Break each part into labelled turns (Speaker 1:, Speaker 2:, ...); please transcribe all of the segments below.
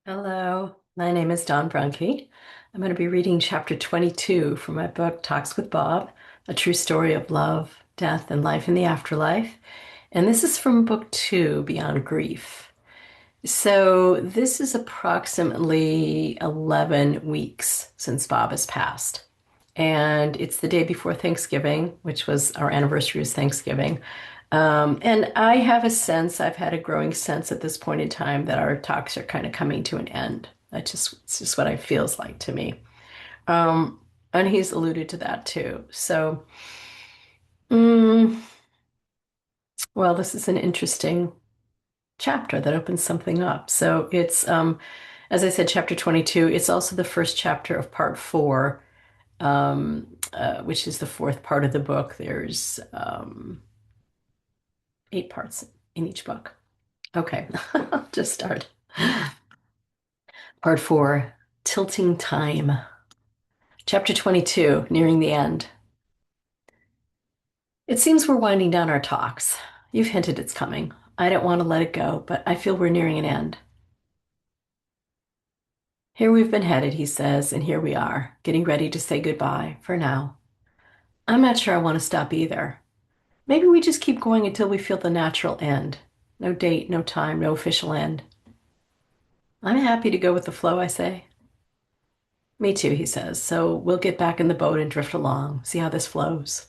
Speaker 1: Hello, my name is Dawn Brunke. I'm going to be reading chapter 22 from my book, Talks with Bob, A True Story of Love, Death, and Life in the Afterlife. And this is from book two, Beyond Grief. So this is approximately 11 weeks since Bob has passed. And it's the day before Thanksgiving, which was our anniversary was Thanksgiving. And I have a sense, I've had a growing sense at this point in time that our talks are kind of coming to an end. It's just what it feels like to me. Um, and he's alluded to that too. So, mm, well, this is an interesting chapter that opens something up. So as I said, chapter 22, it's also the first chapter of part four, which is the fourth part of the book. There's eight parts in each book. Okay, I'll just start. Part four, Tilting Time. Chapter 22, nearing the end. It seems we're winding down our talks. You've hinted it's coming. I don't want to let it go, but I feel we're nearing an end. Here we've been headed, he says, and here we are, getting ready to say goodbye for now. I'm not sure I want to stop either. Maybe we just keep going until we feel the natural end. No date, no time, no official end. I'm happy to go with the flow, I say. Me too, he says. So we'll get back in the boat and drift along, see how this flows.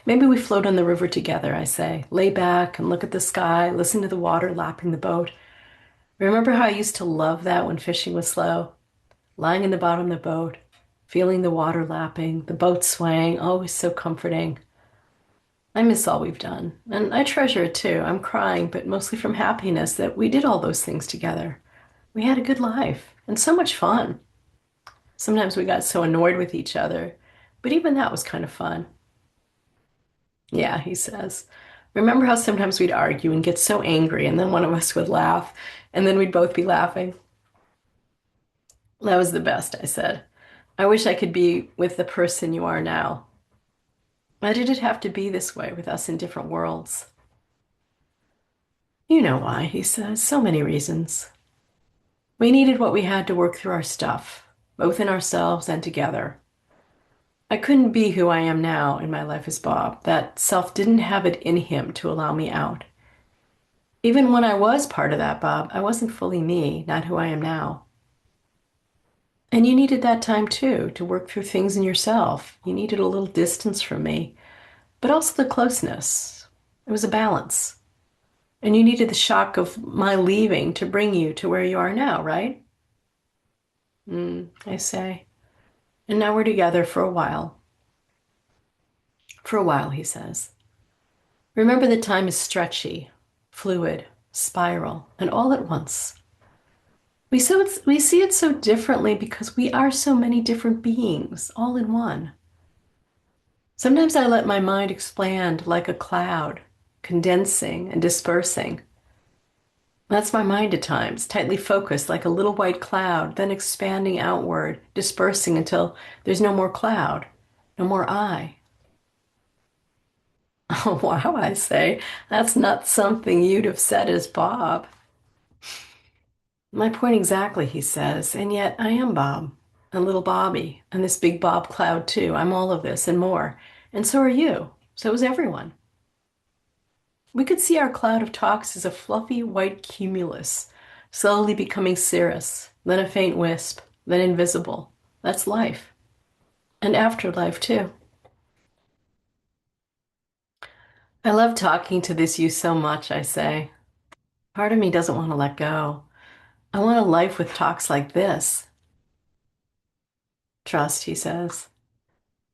Speaker 1: Maybe we float on the river together, I say. Lay back and look at the sky, listen to the water lapping the boat. Remember how I used to love that when fishing was slow? Lying in the bottom of the boat, feeling the water lapping, the boat swaying, always so comforting. I miss all we've done, and I treasure it too. I'm crying, but mostly from happiness that we did all those things together. We had a good life and so much fun. Sometimes we got so annoyed with each other, but even that was kind of fun. Yeah, he says. Remember how sometimes we'd argue and get so angry, and then one of us would laugh, and then we'd both be laughing? That was the best, I said. I wish I could be with the person you are now. Why did it have to be this way with us in different worlds? You know why, he says. So many reasons. We needed what we had to work through our stuff, both in ourselves and together. I couldn't be who I am now in my life as Bob. That self didn't have it in him to allow me out. Even when I was part of that, Bob, I wasn't fully me, not who I am now. And you needed that time too, to work through things in yourself. You needed a little distance from me, but also the closeness. It was a balance. And you needed the shock of my leaving to bring you to where you are now, right? I say. And now we're together for a while. For a while, he says. Remember that time is stretchy, fluid, spiral, and all at once. We see it so differently because we are so many different beings, all in one. Sometimes I let my mind expand like a cloud, condensing and dispersing. That's my mind at times, tightly focused like a little white cloud, then expanding outward, dispersing until there's no more cloud, no more I. Oh, wow, I say. That's not something you'd have said as Bob. My point exactly, he says, and yet I am Bob, and little Bobby, and this big Bob cloud too. I'm all of this and more. And so are you. So is everyone. We could see our cloud of talks as a fluffy white cumulus, slowly becoming cirrus, then a faint wisp, then invisible. That's life. And afterlife too. I love talking to this you so much, I say. Part of me doesn't want to let go. I want a life with talks like this. Trust, he says.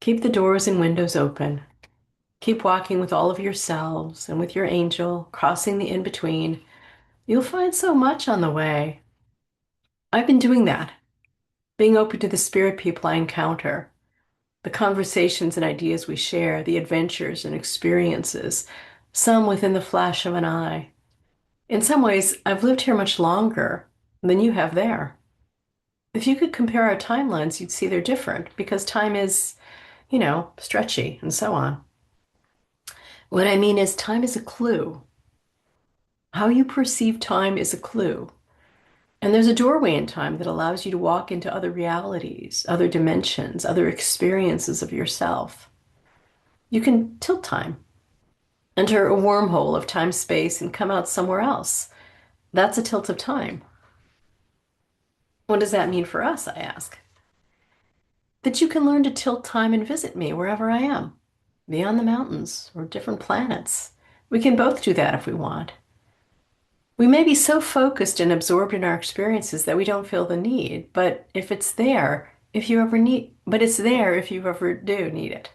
Speaker 1: Keep the doors and windows open. Keep walking with all of yourselves and with your angel, crossing the in-between. You'll find so much on the way. I've been doing that, being open to the spirit people I encounter, the conversations and ideas we share, the adventures and experiences, some within the flash of an eye. In some ways, I've lived here much longer than you have there. If you could compare our timelines, you'd see they're different because time is, stretchy and so on. What I mean is, time is a clue. How you perceive time is a clue. And there's a doorway in time that allows you to walk into other realities, other dimensions, other experiences of yourself. You can tilt time, enter a wormhole of time space, and come out somewhere else. That's a tilt of time. What does that mean for us, I ask? That you can learn to tilt time and visit me wherever I am, beyond the mountains or different planets. We can both do that if we want. We may be so focused and absorbed in our experiences that we don't feel the need, but if it's there, if you ever need, but it's there if you ever do need it.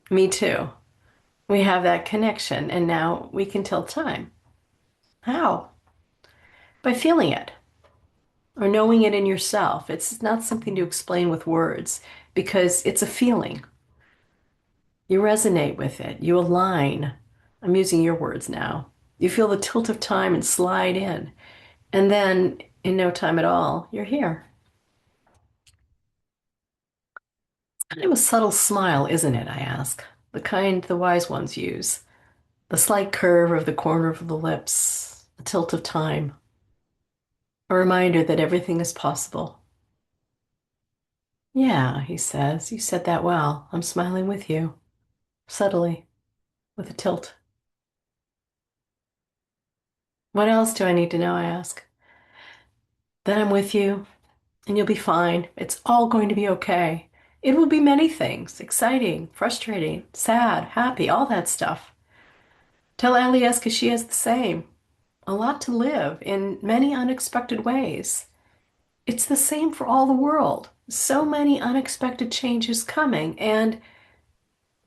Speaker 1: Me too. We have that connection, and now we can tell time. How? By feeling it or knowing it in yourself. It's not something to explain with words because it's a feeling. You resonate with it, you align. I'm using your words now. You feel the tilt of time and slide in. And then, in no time at all, you're here. Kind of a subtle smile, isn't it? I ask. The kind the wise ones use. The slight curve of the corner of the lips, a tilt of time, a reminder that everything is possible. Yeah, he says, you said that well. I'm smiling with you, subtly, with a tilt. What else do I need to know? I ask. Then I'm with you, and you'll be fine. It's all going to be okay. It will be many things, exciting, frustrating, sad, happy, all that stuff. Tell Alieska she has the same. A lot to live in many unexpected ways. It's the same for all the world. So many unexpected changes coming, and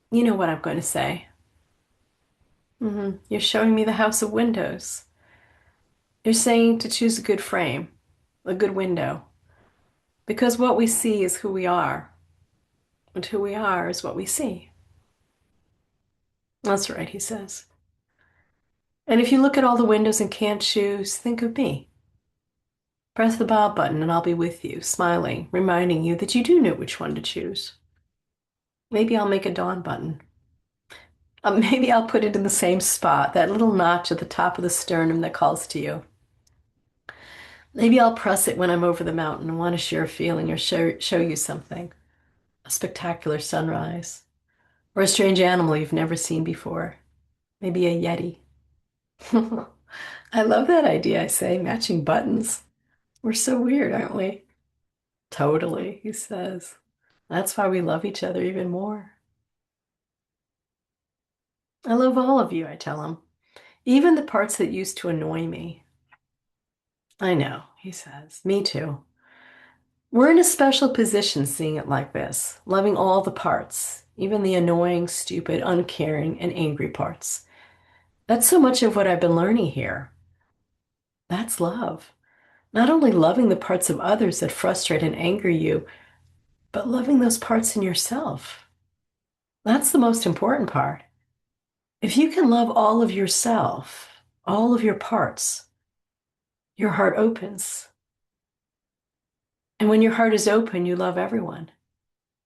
Speaker 1: you know what I'm going to say. You're showing me the house of windows. You're saying to choose a good frame, a good window, because what we see is who we are, and who we are is what we see. That's right, he says. And if you look at all the windows and can't choose, think of me. Press the Bob button and I'll be with you, smiling, reminding you that you do know which one to choose. Maybe I'll make a dawn button. Maybe I'll put it in the same spot, that little notch at the top of the sternum that calls to you. Maybe I'll press it when I'm over the mountain and want to share a feeling or show you something. A spectacular sunrise, or a strange animal you've never seen before. Maybe a yeti. I love that idea, I say, matching buttons. We're so weird, aren't we? Totally, he says. That's why we love each other even more. I love all of you, I tell him, even the parts that used to annoy me. I know, he says. Me too. We're in a special position seeing it like this, loving all the parts, even the annoying, stupid, uncaring, and angry parts. That's so much of what I've been learning here. That's love. Not only loving the parts of others that frustrate and anger you, but loving those parts in yourself. That's the most important part. If you can love all of yourself, all of your parts, your heart opens. And when your heart is open, you love everyone.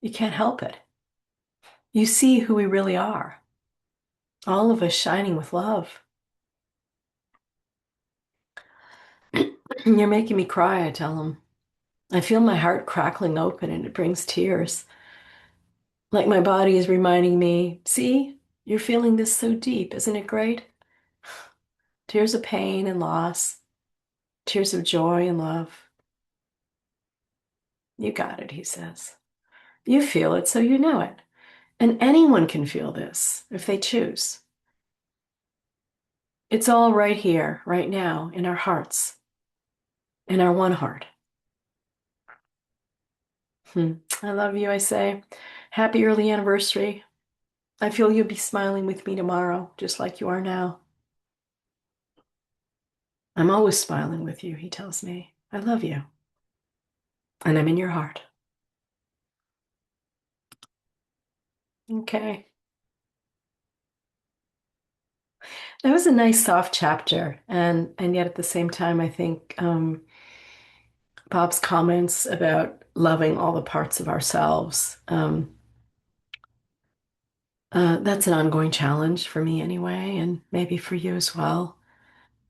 Speaker 1: You can't help it. You see who we really are. All of us shining with love. You're making me cry, I tell him. I feel my heart crackling open and it brings tears. Like my body is reminding me, see, you're feeling this so deep. Isn't it great? Tears of pain and loss, tears of joy and love. You got it, he says. You feel it, so you know it. And anyone can feel this if they choose. It's all right here, right now, in our hearts, in our one heart. I love you, I say. Happy early anniversary. I feel you'll be smiling with me tomorrow, just like you are now. I'm always smiling with you, he tells me. I love you. And I'm in your heart. Okay. That was a nice soft chapter. And yet at the same time, I think Bob's comments about loving all the parts of ourselves, that's an ongoing challenge for me anyway, and maybe for you as well.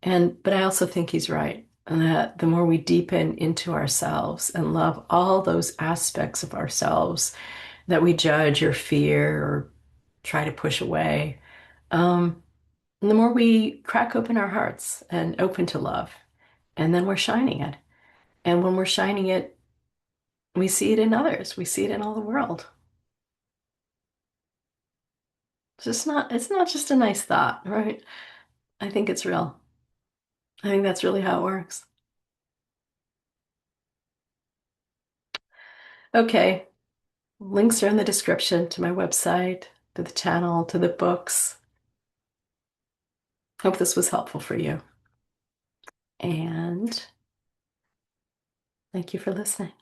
Speaker 1: But I also think he's right. And that the more we deepen into ourselves and love all those aspects of ourselves that we judge or fear or try to push away, um, the more we crack open our hearts and open to love, and then we're shining it. And when we're shining it, we see it in others. We see it in all the world. It's not just a nice thought, right? I think it's real. I think that's really how it works. Okay. Links are in the description to my website, to the channel, to the books. Hope this was helpful for you. And thank you for listening.